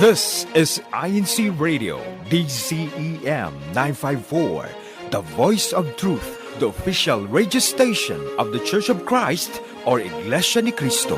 This is INCRadio, DCEM 954, the voice of truth, the official radio station of the Church of Christ or Iglesia ni Cristo.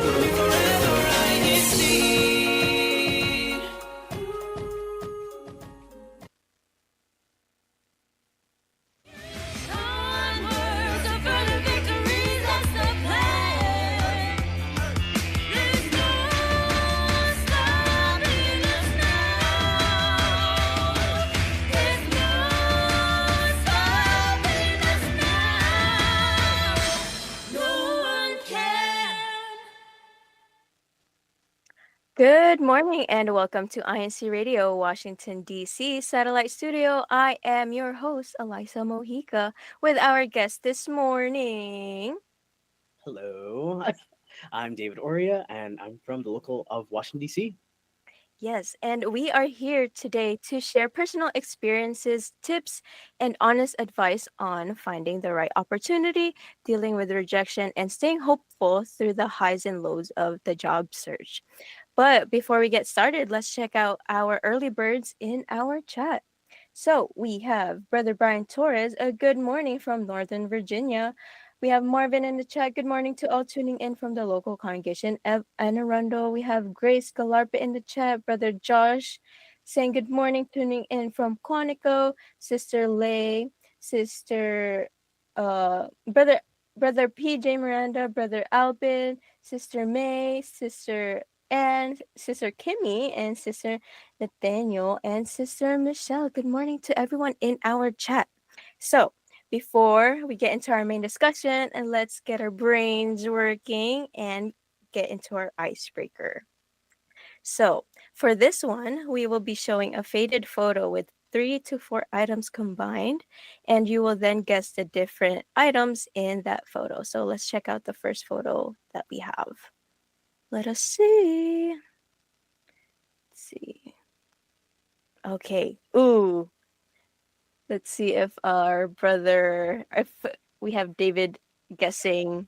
Good morning and welcome to INC Radio, Washington, D.C. Satellite Studio. I am your host, Eliza Mojica, with our guest this morning. Hello, I'm David Oria, and I'm from the local of Washington, D.C. Yes, and we are here today to share personal experiences, tips, and honest advice on finding the right opportunity, dealing with rejection, and staying hopeful through the highs and lows of the job search. But before we get started, let's check out our early birds in our chat. So we have Brother Brian Torres, a good morning from Northern Virginia. We have Marvin in the chat. Good morning to all tuning in from the local congregation of Anne Arundel. We have Grace Galarpa in the chat. Brother Josh saying good morning, tuning in from Quantico. Sister Lay, Sister Brother PJ Miranda, Brother Albin, Sister May, Sister and Sister Kimmy and Sister Nathaniel and Sister Michelle. Good morning to everyone in our chat. So, before we get into our main discussion, and let's get our brains working and get into our icebreaker. So, for this one, we will be showing a faded photo with 3 to 4 items combined, and you will then guess the different items in that photo. So, let's check out the first photo that we have. Let us see. Let's see. Okay. Ooh. Let's see if we have David guessing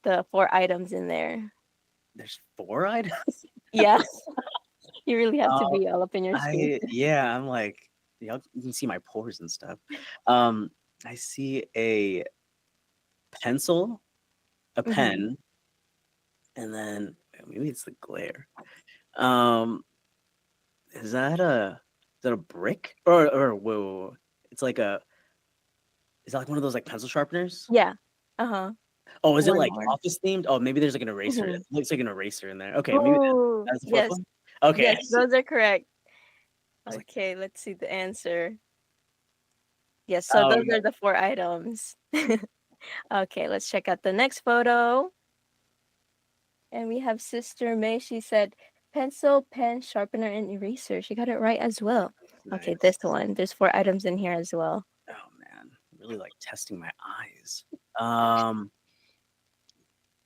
the 4 items in there. There's 4 items. Yeah. You really have to be all up in your screen. I'm like, you can see my pores and stuff. I see a pencil, a pen, and then maybe it's the glare. Is that a brick or whoa? It's like is that like one of those like pencil sharpeners? Yeah. Uh-huh. Oh, is it One like more. office themed? Oh, maybe there's like an eraser. Mhm. It looks like an eraser in there. Okay, maybe Ooh, that's the fourth yes. one. Okay. Yes, those are correct. was like, Okay, let's see the answer. Yes, so oh those are the 4 items. Okay, let's check out the next photo. And we have Sister May. She said pencil, pen, sharpener, and eraser. She got it right as well. Okay, nice. this one. There's 4 items in here as well. Oh man, really like testing my eyes. Um,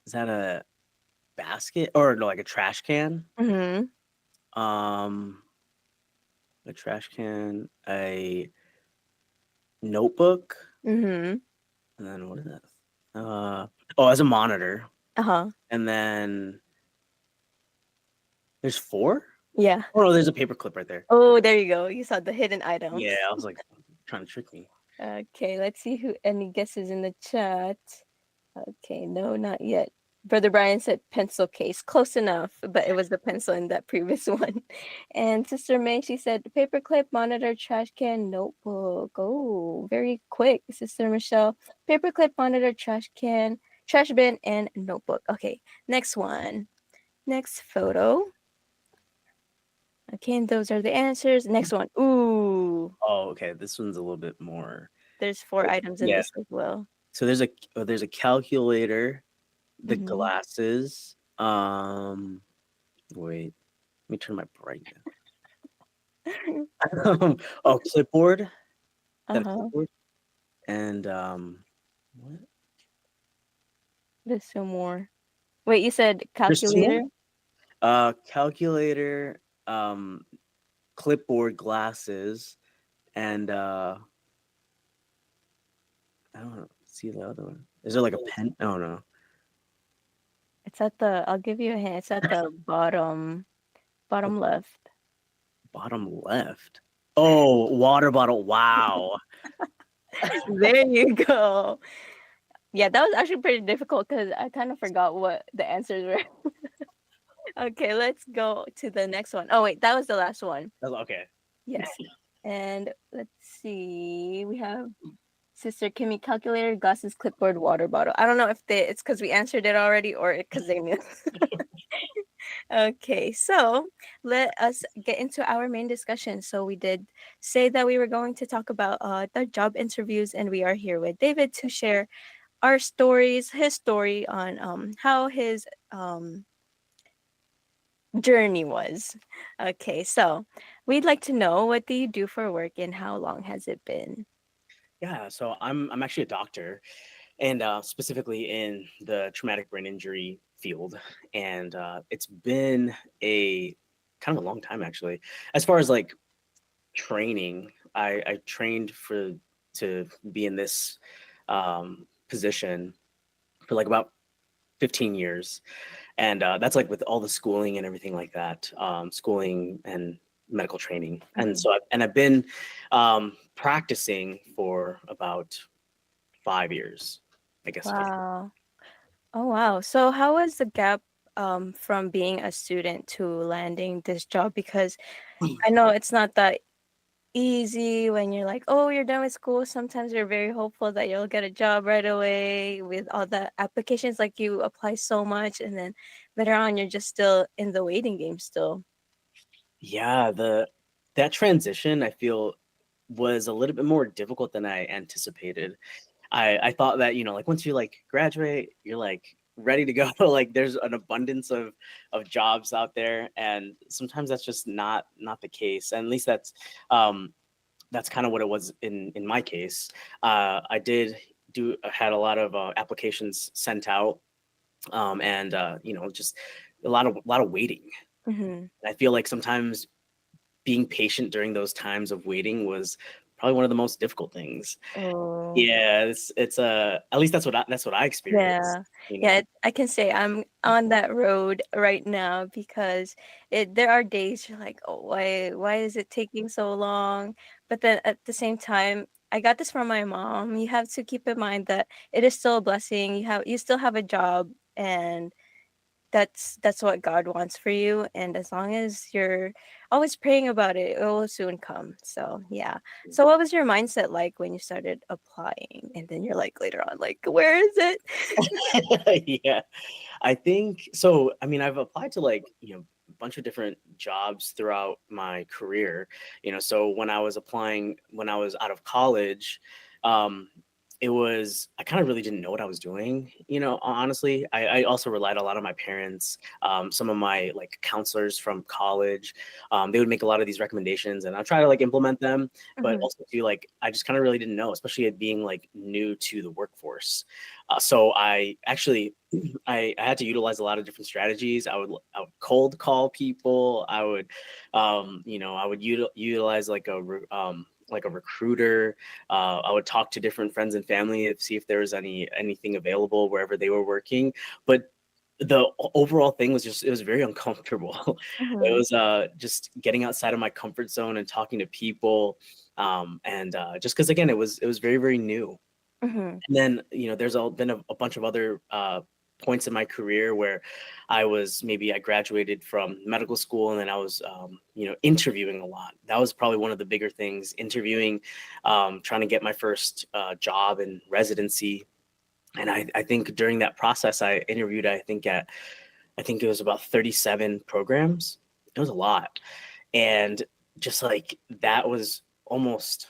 is that a basket or no, like a trash can? Um, a trash can, a notebook, Mhm. and then what is that? Oh, as a monitor, Uh-huh. and then there's 4. Yeah. Oh no, there's a paper clip right there. Oh, there you go. You saw the hidden items. Yeah, I was like trying to trick me. Okay, let's see who any guesses in the chat. Okay, no, not yet. Brother Brian said pencil case. Close enough, but it was the pencil in that previous one. And Sister May, she said paperclip, monitor, trash can, notebook. Oh, very quick. Sister Michelle, paperclip, monitor, trash can, trash bin, and notebook. Okay, next one. Next photo. Okay, and those are the answers. Next one. Ooh, Oh, okay. This one's a little bit more. there's 4 items in Yeah. this as well. So there's a calculator, the Mhm. glasses. Wait, let me turn my brightness. Oh, clipboard. That a Uh-huh. clipboard. And what? There's some more. Wait, you said There's 2 more? calculator? Calculator, clipboard, glasses, and I don't know. See the other one. Is there like a pen? Oh no. I'll give you a hint. It's at the bottom left. Bottom left. Oh, water bottle. Wow. There you go. Yeah, that was actually pretty difficult because I kind of forgot what the answers were. Okay, let's go to the next one. Oh wait, that was the last one. Okay. Yes. And let's see. We have Sister Kimmy calculator, glasses, clipboard, water bottle. I don't know if it's because we answered it already or because they knew. Okay, so let us get into our main discussion. So we did say that we were going to talk about the job interviews, and we are here with David to share our stories, his story on how his journey was. Okay, so we'd like to know, what do you do for work and how long has it been? Yeah, so I'm actually a doctor, and specifically in the traumatic brain injury field, and it's been a kind of a long time actually. As far as like training, I trained to be in this position for like about 15 years, and that's like with all the schooling and everything like that, schooling and medical training. And Mhm. so I've been practicing for about 5 years, I guess. Wow. Oh wow. So how was the gap from being a student to landing this job? Because I know it's not that easy when you're like, oh, you're done with school. Sometimes you're very hopeful that you'll get a job right away with all the applications, like you apply so much, and then later on you're just still in the waiting game still. Yeah, the that transition I feel was a little bit more difficult than I anticipated. I thought that, like once you like graduate, you're like ready to go. Like there's an abundance of jobs out there, and sometimes that's just not the case. And at least that's kind of what it was in my case. I did do had a lot of applications sent out, and just a lot of waiting. Mm-hmm. I feel like sometimes being patient during those times of waiting was probably one of the most difficult things. Oh. Yeah, it's at least that's what I experienced, Yeah. you Yeah, know. I can say I'm on that road right now because there are days you're like, "Oh, why is it taking so long?" But then at the same time, I got this from my mom. You have to keep in mind that it is still a blessing. You still have a job, and that's what God wants for you, and as long as you're always praying about it, it will soon come. So, yeah. So what was your mindset like when you started applying and then you're like later on like, "Where is it?" Yeah, I think so. I mean, I've applied to like, a bunch of different jobs throughout my career. So when I was applying when I was out of college, um, I kind of really didn't know what I was doing. Honestly, I also relied a lot on my parents, some of my like counselors from college. They would make a lot of these recommendations, and I try to like implement them. But Mhm. also feel like I just kind of really didn't know, especially it being like new to the workforce. So I actually I had to utilize a lot of different strategies. I would cold call people. I would utilize like a recruiter. I would talk to different friends and family to see if there was anything available wherever they were working. But the overall thing was just, it was very uncomfortable. It Mhm. was just getting outside of my comfort zone and talking to people. And just because again, it was very, very new. Mhm. And then, there's been a bunch of other points in my career where I graduated from medical school, and then I was, interviewing a lot. That was probably one of the bigger things, interviewing, trying to get my first job in residency. And I think during that process, I interviewed, I think it was about 37 programs. It was a lot. And just like that was almost,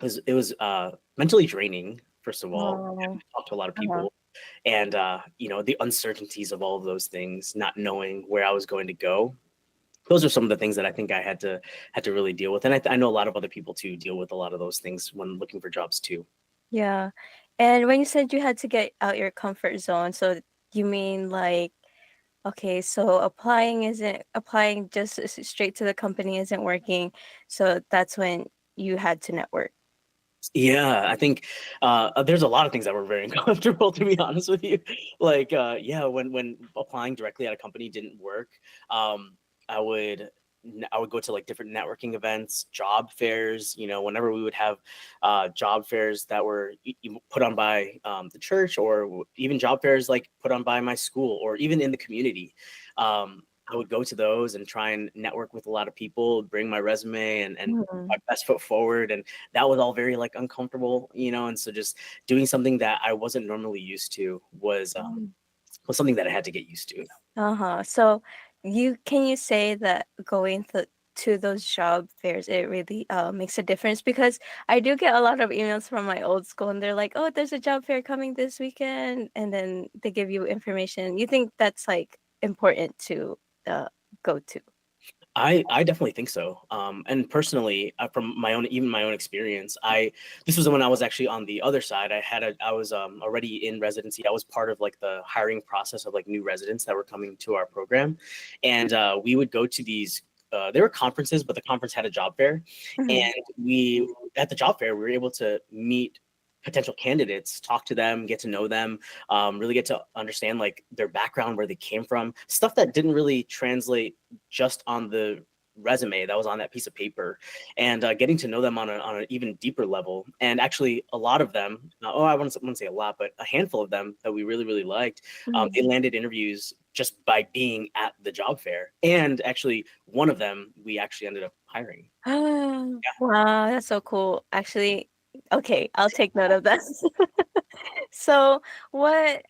it was mentally draining, first of all, having Oh. to talk to a lot of Uh-huh. people, and the uncertainties of all of those things, not knowing where I was going to go. Those are some of the things that I think I had to really deal with, and I know a lot of other people too deal with a lot of those things when looking for jobs too. Yeah. And when you said you had to get out your comfort zone, so you mean like, okay, so applying just straight to the company isn't working. So that's when you had to network. Yeah, I think there's a lot of things that were very uncomfortable, to be honest with you. Like, yeah, when applying directly at a company didn't work, I would I would go to like different networking events, job fairs. Whenever we would have job fairs that were put on by the church, or even job fairs like put on by my school, or even in the community. I would go to those and try and network with a lot of people, bring my resume and Mhm. my best foot forward. And that was all very like uncomfortable, and so just doing something that I wasn't normally used to was something that I had to get used to. Uh-huh. So you say that going to those job fairs, it really makes a difference? Because I do get a lot of emails from my old school and they're like, "Oh, there's a job fair coming this weekend," and then they give you information. You think that's like important to go to? I definitely think so. And personally, from my own experience, this was when I was actually on the other side. I was already in residency. I was part of like the hiring process of like new residents that were coming to our program, and we would go to these. There were conferences, but the conference had a job fair, Mhm. and we at the job fair we were able to meet potential candidates, talk to them, get to know them, really get to understand like their background, where they came from, stuff that didn't really translate just on the resume that was on that piece of paper, and getting to know them on an even deeper level. And actually a lot of them, I wouldn't say a lot, but a handful of them that we really really liked, they Mhm. landed interviews just by being at the job fair. And actually one of them we actually ended up hiring. Wow, that's so cool. Actually, okay, I'll take note of that. So,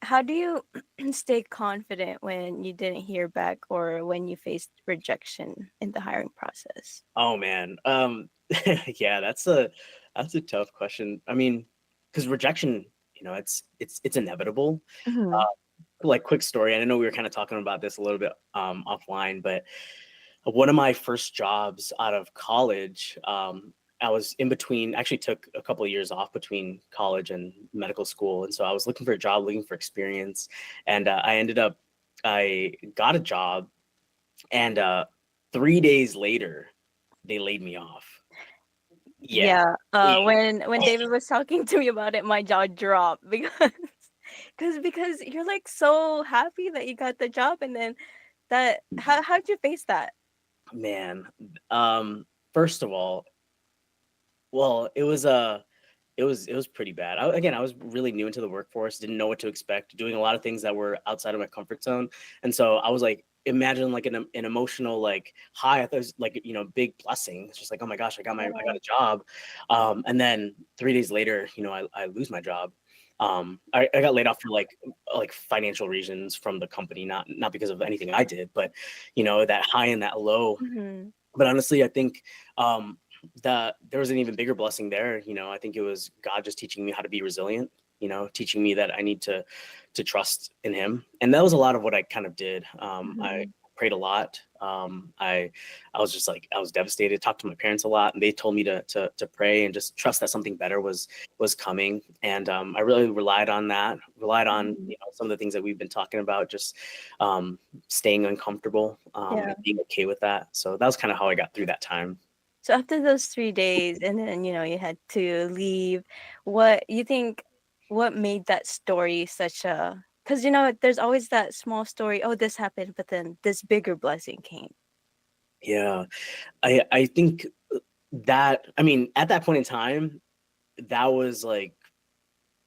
how do you stay confident when you didn't hear back or when you faced rejection in the hiring process? Oh man, yeah, that's a tough question. I mean, because rejection, it's inevitable. Mhm. Like quick story, and I know we were kind of talking about this a little bit offline, but one of my first jobs out of college, I was in between, actually took a couple of years off between college and medical school, and so I was looking for a job, looking for experience, and I got a job, and 3 days later they laid me off. Yeah. Yeah, Yeah. when David was talking to me about it, my jaw dropped because because you're like so happy that you got the job, and then how'd you face that? Man, first of all, well, it was pretty bad. Again, I was really new into the workforce, didn't know what to expect, doing a lot of things that were outside of my comfort zone, and so I was like, imagine like an emotional like high. I thought it was like big blessing. It's just like, oh my gosh, I got a job, and then 3 days later, I lose my job. I got laid off for like financial reasons from the company, not because of anything I did, but that high and that low. Mhm. But honestly, I think that there was an even bigger blessing there. I think it was God just teaching me how to be resilient. Teaching me that I need to trust in Him, and that was a lot of what I kind of did. I Mhm. prayed a lot. I was just like I was devastated. Talked to my parents a lot, and they told me to pray and just trust that something better was coming. And I really relied on that. Relied on Mhm. some of the things that we've been talking about. Just um, staying uncomfortable, Yeah. and being okay with that. So that was kind of how I got through that time. So after those 3 days, and then you had to leave, what you think? What made that story such a? Because there's always that small story. Oh, this happened, but then this bigger blessing came. Yeah, I think that, I mean, at that point in time, that was like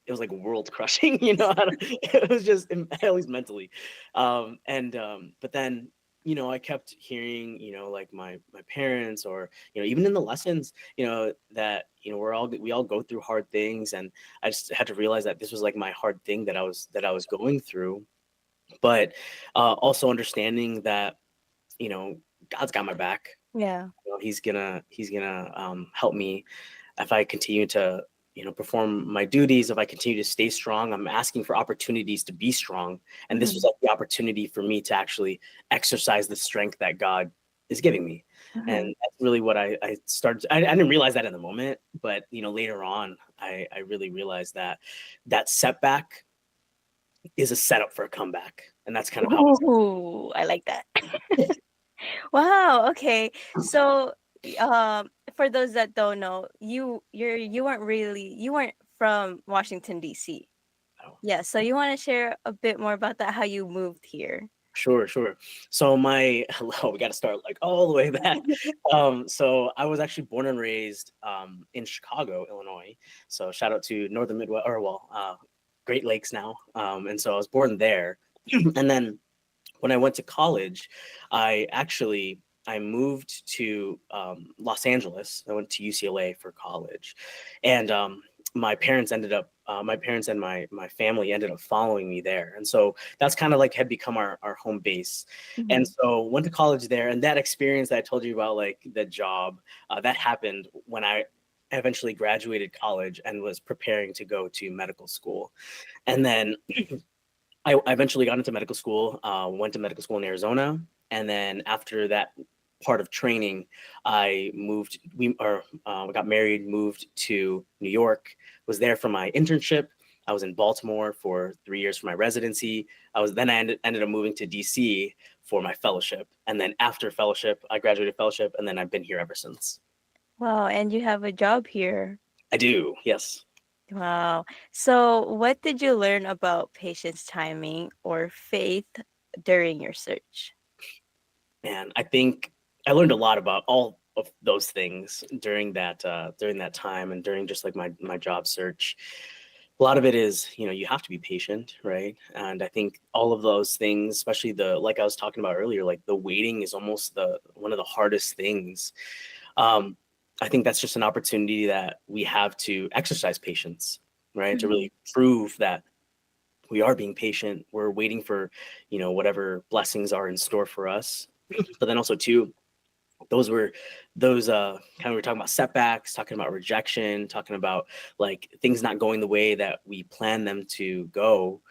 it was like world crushing. It was just at least mentally, and but then I kept hearing like my parents, or even in the lessons, that we all go through hard things, and I just had to realize that this was like my hard thing that I was going through, but also understanding that you know God's got my back. Yeah. He's gonna help me if I continue to perform my duties. If I continue to stay strong, I'm asking for opportunities to be strong, and this was Mhm. like the opportunity for me to actually exercise the strength that God is giving me. And Mhm. that's really what I started. I didn't realize that in the moment, but later on, I really realized that that setback is a setup for a comeback, and that's kind of how. Ooh, I like that. Wow. Okay. So, for those that don't know, you weren't from Washington D.C. Yeah. So you want to share a bit more about that? How you moved here? Sure, sure. So my hello, we got to start like all the way back. So I was actually born and raised in Chicago, Illinois. So shout out to Northern Midwest, or well, Great Lakes now. And so I was born there, and then when I went to college, I actually I moved to Los Angeles. I went to UCLA for college, and my parents and my family ended up following me there, and so that's kind of like had become our home base. And Mhm. so went to college there, and that experience that I told you about, like the job, that happened when I eventually graduated college and was preparing to go to medical school. And then I eventually got into medical school, went to medical school in Arizona. And then after that part of training, we got married, moved to New York, was there for my internship. I was in Baltimore for 3 years for my residency. I ended up moving to DC for my fellowship. And then after fellowship, I graduated fellowship, and then I've been here ever since. Wow, and you have a job here. I do, yes. Wow. So, what did you learn about patience timing or faith during your search? And I think I learned a lot about all of those things during that time, and during just like my job search. A lot of it is, you have to be patient, right? And I think all of those things, especially the like I was talking about earlier, like the waiting is almost the one of the hardest things. um, I think that's just an opportunity that we have to exercise patience, right? To Mhm. really prove that we are being patient. We're waiting for, whatever blessings are in store for us. But then also too, those were those kind of, we were talking about setbacks, talking about rejection, talking about like things not going the way that we plan them to go.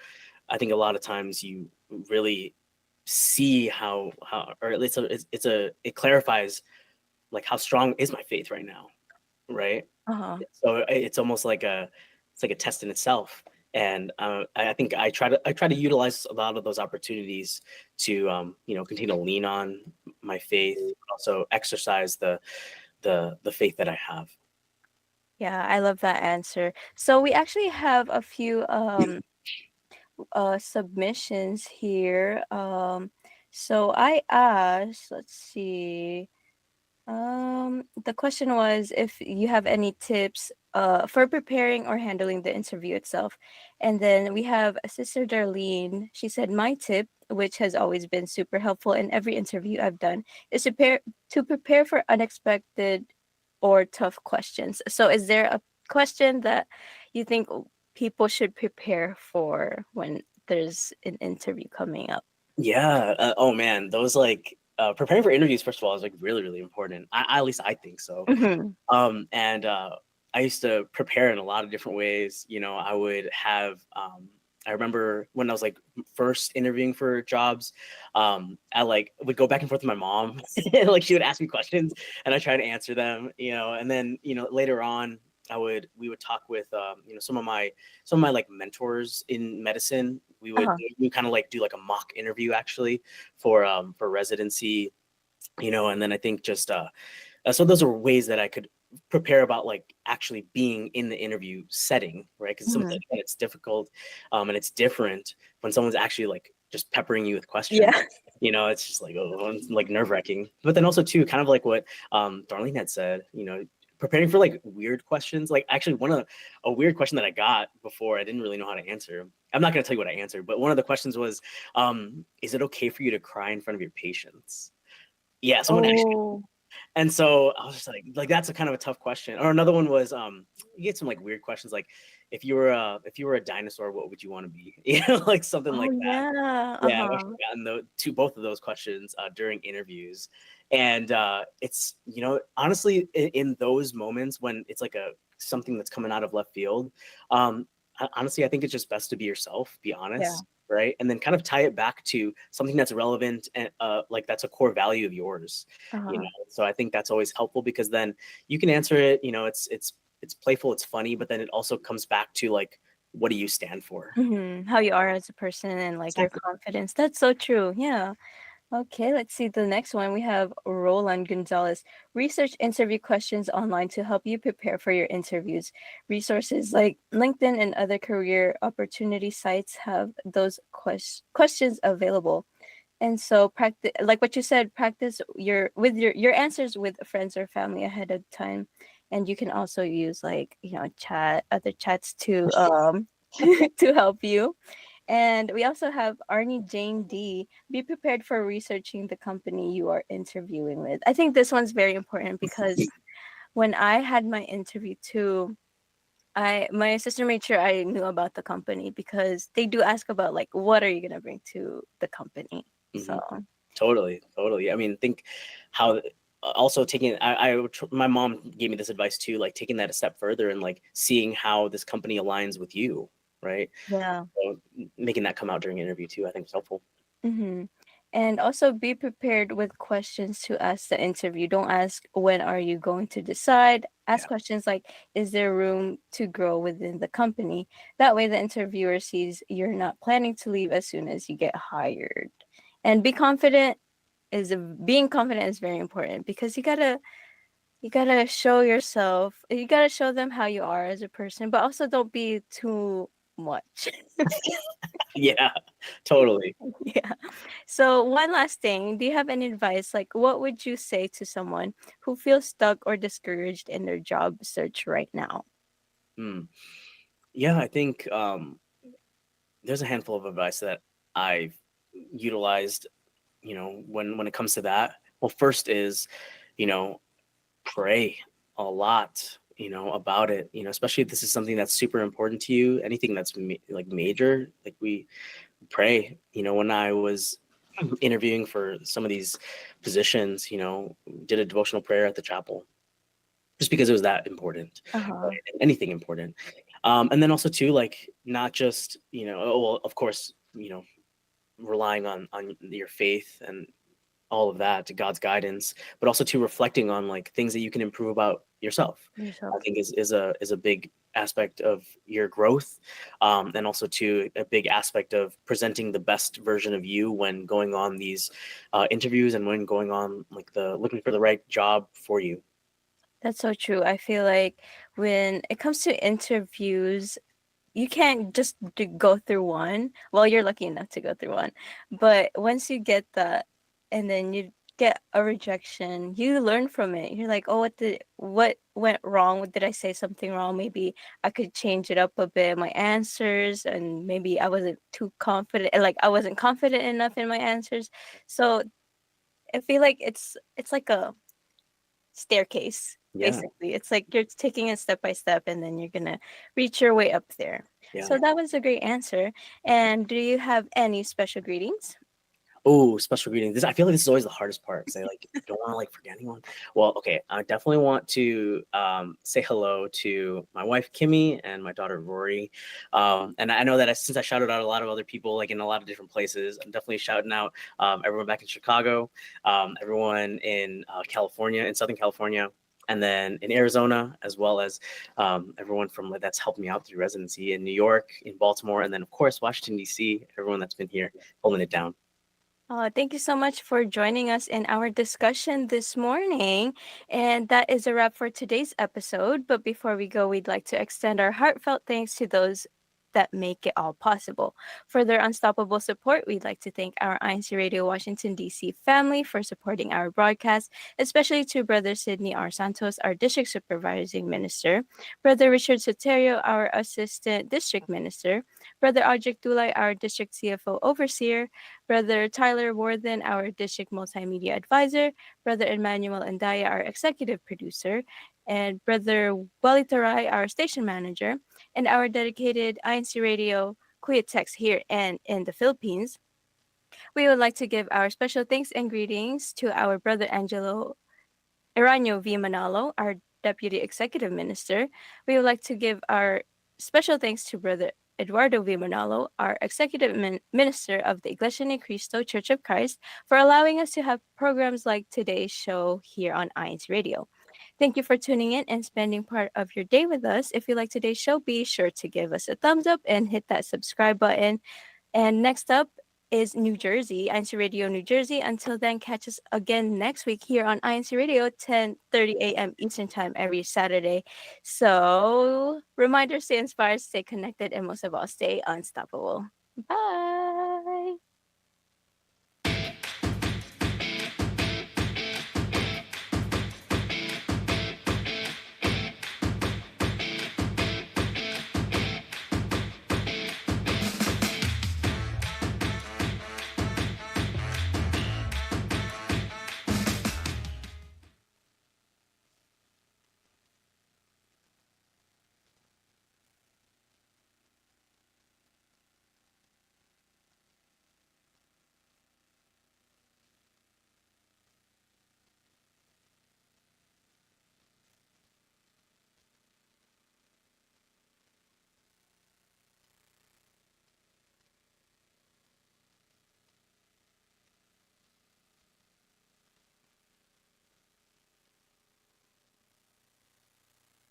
I think a lot of times you really see how or at least it clarifies like how strong is my faith right now, right? Uh-huh. So it's almost like a test in itself. And I think I try to utilize a lot of those opportunities to continue to lean on my faith, but also exercise the faith that I have. Yeah, I love that answer. So, we actually have a few submissions here. So I asked, let's see. The question was if you have any tips for preparing or handling the interview itself. And then we have Sister Darlene. She said, my tip, which has always been super helpful in every interview I've done, is to prepare for unexpected or tough questions. So is there a question that you think people should prepare for when there's an interview coming up? Yeah. Oh man, those like preparing for interviews, first of all, is like really really important. At least I think so. Hmm. And I used to prepare in a lot of different ways. I would have. I remember when I was like first interviewing for jobs, I like would go back and forth with my mom, and like she would ask me questions, and I try to answer them. And then later on, we would talk with some of my like mentors in medicine. Uh-huh. We kind of like do like a mock interview actually for residency. And then I think just so those are ways that I could prepare about like actually being in the interview setting, right? Because sometimes Mhm. it's difficult, and it's different when someone's actually like just peppering you with questions. Yeah. It's just like, oh, it's like nerve wracking. But then also too, kind of like what Darlene had said, preparing for like weird questions. Like actually, a weird question that I got before, I didn't really know how to answer. I'm not going to tell you what I answered, but one of the questions was, is it okay for you to cry in front of your patients? Yeah, someone actually. Oh. And so I was just like that's a kind of a tough question. Or another one was, you get some like weird questions like, if you were a dinosaur, what would you want to be? Like something Oh, like that. yeah. Yeah, I've Uh-huh. actually gotten to both of those questions during interviews. And it's honestly in those moments when it's like a something that's coming out of left field, honestly I think it's just best to be yourself, be Yeah. honest, right? And then kind of tie it back to something that's relevant and like that's a core value of yours. Uh-huh. So I think that's always helpful because then you can answer it, it's playful, it's funny, but then it also comes back to like, what do you stand for? How you are as a person and like your Exactly. confidence. That's so true. Yeah. Okay, let's see the next one. We have Roland Gonzalez. Research interview questions online to help you prepare for your interviews. Resources like LinkedIn and other career opportunity sites have those questions available. And so practice, like what you said, practice your answers with friends or family ahead of time. And you can also use like, other chats to to help you. And we also have Arnie Jane D. Be prepared for researching the company you are interviewing with. I think this one's very important because when I had my interview too, I my sister made sure I knew about the company because they do ask about like what are you gonna bring to the company. Hmm. So Totally, totally. I mean, think how also taking my mom gave me this advice too, like taking that a step further and like seeing how this company aligns with you, right? yeah. So making that come out during an interview too, I think is helpful. Mm-hmm. And also be prepared with questions to ask the interview. Don't ask when are you going to decide. Ask Yeah. questions like, is there room to grow within the company? That way the interviewer sees you're not planning to leave as soon as you get hired. And being confident is very important because you gotta show yourself. You gotta show them how you are as a person, but also don't be too much. Yeah, totally. Yeah. So one last thing, do you have any advice? Like, what would you say to someone who feels stuck or discouraged in their job search right now? Hmm. Yeah, I think there's a handful of advice that I've utilized, when it comes to that. Well, first is, you know, pray a lot, about it, especially if this is something that's super important to you, anything that's like major, like we pray, when I was interviewing for some of these positions, did a devotional prayer at the chapel just because it was that important, Uh-huh. right? Anything important. And then also too, like not just, well, of course, relying on your faith and all of that to God's guidance, but also to reflecting on like things that you can improve about yourself. I Yourself. think is a big aspect of your growth, and also to a big aspect of presenting the best version of you when going on these interviews and when going on like the looking for the right job for you. That's so true. I feel like when it comes to interviews, you can't just go through one. Well, you're lucky enough to go through one. But once you get that and then you get a rejection, you learn from it. You're like, "Oh, what went wrong? What did I say something wrong? Maybe I could change it up a bit, my answers, and maybe I wasn't too confident, like I wasn't confident enough in my answers." So, I feel like it's like a staircase, Yeah, basically. It's like you're taking it step by step and then you're gonna reach your way up there. yeah. So that was a great answer. And do you have any special greetings? Oh, special greeting. This I feel like this is always the hardest part because I like don't want to like forget anyone. Well, okay, I definitely want to say hello to my wife Kimmy and my daughter Rory. And I know that since I shouted out a lot of other people like in a lot of different places, I'm definitely shouting out everyone back in Chicago, everyone in California, in Southern California, and then in Arizona, as well as everyone from that's helped me out through residency in New York, in Baltimore, and then of course Washington D.C. Everyone that's been here holding it down. Thank you so much for joining us in our discussion this morning. And that is a wrap for today's episode. But before we go, we'd like to extend our heartfelt thanks to those that make it all possible. For their unstoppable support, we'd like to thank our INC Radio Washington, D.C. family for supporting our broadcast, especially to Brother Sidney R. Santos, our District Supervising Minister, Brother Richard Soterio, our Assistant District Minister, Brother Ajik Dulay, our District CFO Overseer, Brother Tyler Warden, our District Multimedia Advisor, Brother Emmanuel Andaya, our Executive Producer, and Brother Walitaray, our Station Manager, and our dedicated INC Radio Kuya Text here and in the Philippines. We would like to give our special thanks and greetings to our Brother Angelo Eranio V. Manalo, our Deputy Executive Minister. We would like to give our special thanks to Brother Eduardo V. Manalo, our Executive Minister of the Iglesia Ni Cristo Church of Christ, for allowing us to have programs like today's show here on INC Radio. Thank you for tuning in and spending part of your day with us. If you like today's show, be sure to give us a thumbs up and hit that subscribe button. And next up is New Jersey, INC Radio New Jersey. Until then, catch us again next week here on INC Radio, 10:30 a.m. Eastern Time every Saturday. So, reminder, stay inspired, stay connected, and most of all, stay unstoppable. Bye.